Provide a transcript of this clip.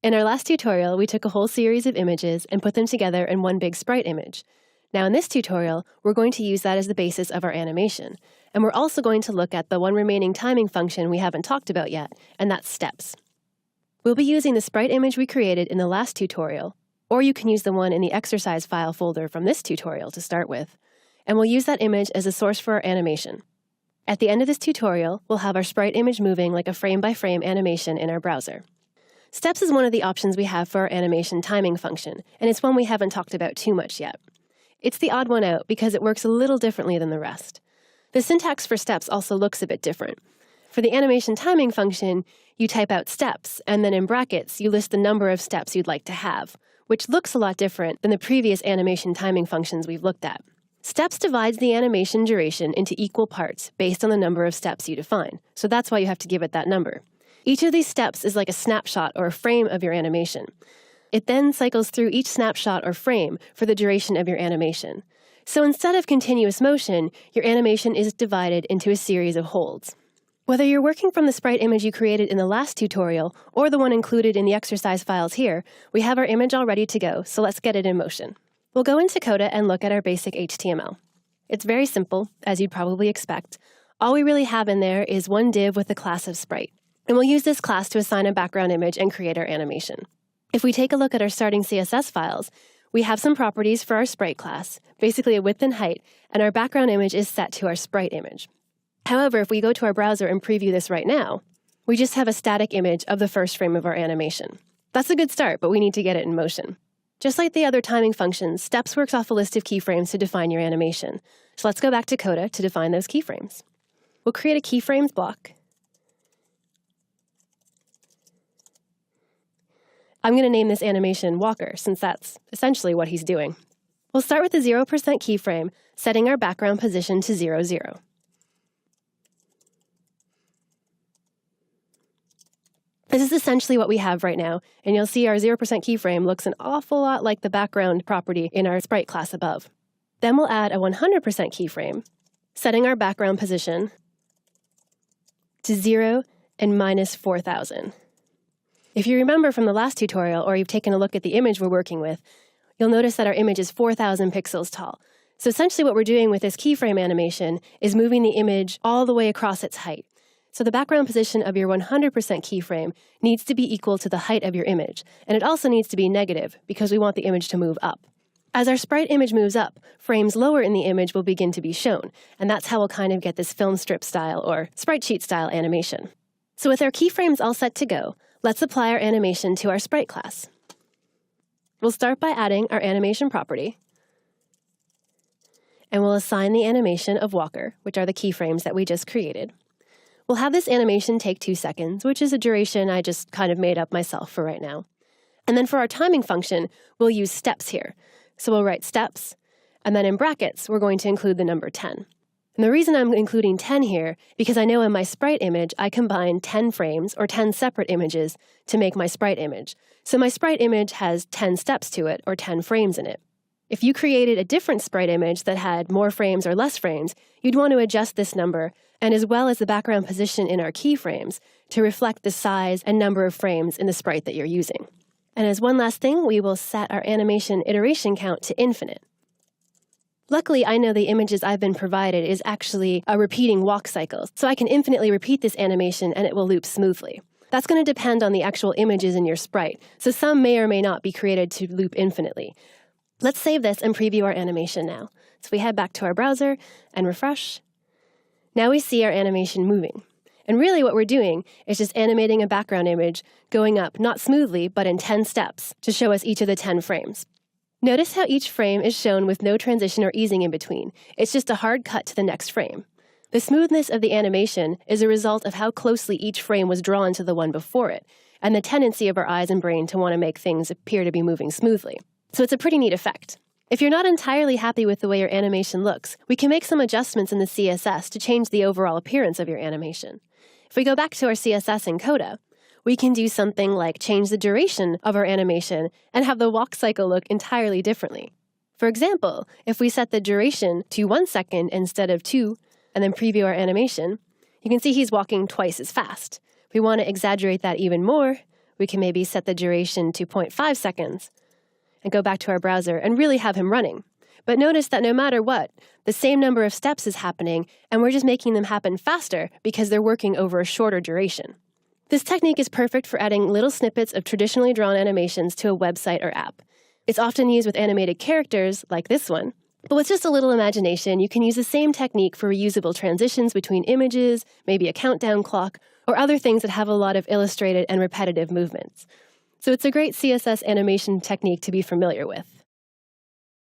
In our last tutorial, we took a whole series of images and put them together in one big sprite image. Now in this tutorial, we're going to use that as the basis of our animation. And we're also going to look at the one remaining timing function we haven't talked about yet, and that's steps. We'll be using the sprite image we created in the last tutorial, or you can use the one in the exercise file folder from this tutorial to start with. And we'll use that image as a source for our animation. At the end of this tutorial, we'll have our sprite image moving like a frame-by-frame animation in our browser. Steps is one of the options we have for our animation timing function, and it's one we haven't talked about too much yet. It's the odd one out because it works a little differently than the rest. The syntax for steps also looks a bit different. For the animation timing function, you type out steps, and then in brackets, you list the number of steps you'd like to have, which looks a lot different than the previous animation timing functions we've looked at. Steps divides the animation duration into equal parts based on the number of steps you define, so that's why you have to give it that number. Each of these steps is like a snapshot or a frame of your animation. It then cycles through each snapshot or frame for the duration of your animation. So instead of continuous motion, your animation is divided into a series of holds. Whether you're working from the sprite image you created in the last tutorial or the one included in the exercise files here, we have our image all ready to go, so let's get it in motion. We'll go into Coda and look at our basic HTML. It's very simple, as you'd probably expect. All we really have in there is one div with the class of sprite. And we'll use this class to assign a background image and create our animation. If we take a look at our starting CSS files, we have some properties for our sprite class, basically a width and height, and our background image is set to our sprite image. However, if we go to our browser and preview this right now, we just have a static image of the first frame of our animation. That's a good start, but we need to get it in motion. Just like the other timing functions, steps works off a list of keyframes to define your animation. So let's go back to Coda to define those keyframes. We'll create a keyframes block. I'm going to name this animation Walker, since that's essentially what he's doing. We'll start with the 0% keyframe, setting our background position to 0, 0. This is essentially what we have right now, and you'll see our 0% keyframe looks an awful lot like the background property in our sprite class above. Then we'll add a 100% keyframe, setting our background position to 0 and minus 4,000. If you remember from the last tutorial, or you've taken a look at the image we're working with, you'll notice that our image is 4,000 pixels tall. So essentially what we're doing with this keyframe animation is moving the image all the way across its height. So the background position of your 100% keyframe needs to be equal to the height of your image, and it also needs to be negative because we want the image to move up. As our sprite image moves up, frames lower in the image will begin to be shown, and that's how we'll kind of get this film strip style or sprite sheet style animation. So with our keyframes all set to go, let's apply our animation to our sprite class. We'll start by adding our animation property, and we'll assign the animation of Walker, which are the keyframes that we just created. We'll have this animation take 2 seconds, which is a duration I just kind of made up myself for right now. And then for our timing function, we'll use steps here. So we'll write steps, and then in brackets, we're going to include the number 10. And the reason I'm including 10 here, because I know in my sprite image, I combine 10 frames or 10 separate images to make my sprite image. So my sprite image has 10 steps to it, or 10 frames in it. If you created a different sprite image that had more frames or less frames, you'd want to adjust this number, and as well as the background position in our keyframes, to reflect the size and number of frames in the sprite that you're using. And as one last thing, we will set our animation iteration count to infinite. Luckily, I know the images I've been provided is actually a repeating walk cycle, so I can infinitely repeat this animation and it will loop smoothly. That's going to depend on the actual images in your sprite, so some may or may not be created to loop infinitely. Let's save this and preview our animation now. So we head back to our browser and refresh. Now we see our animation moving. And really what we're doing is just animating a background image going up, not smoothly, but in 10 steps to show us each of the 10 frames. Notice how each frame is shown with no transition or easing in between. It's just a hard cut to the next frame. The smoothness of the animation is a result of how closely each frame was drawn to the one before it, and the tendency of our eyes and brain to want to make things appear to be moving smoothly. So it's a pretty neat effect. If you're not entirely happy with the way your animation looks, we can make some adjustments in the CSS to change the overall appearance of your animation. If we go back to our CSS in Coda, we can do something like change the duration of our animation and have the walk cycle look entirely differently. For example, if we set the duration to 1 second instead of 2, and then preview our animation, you can see he's walking twice as fast. If we want to exaggerate that even more, We can maybe set the duration to 0.5 seconds and go back to our browser and really have him running. But notice that no matter what, the same number of steps is happening, and we're just making them happen faster because they're working over a shorter duration. This technique is perfect for adding little snippets of traditionally drawn animations to a website or app. It's often used with animated characters, like this one. But with just a little imagination, you can use the same technique for reusable transitions between images, maybe a countdown clock, or other things that have a lot of illustrated and repetitive movements. So it's a great CSS animation technique to be familiar with.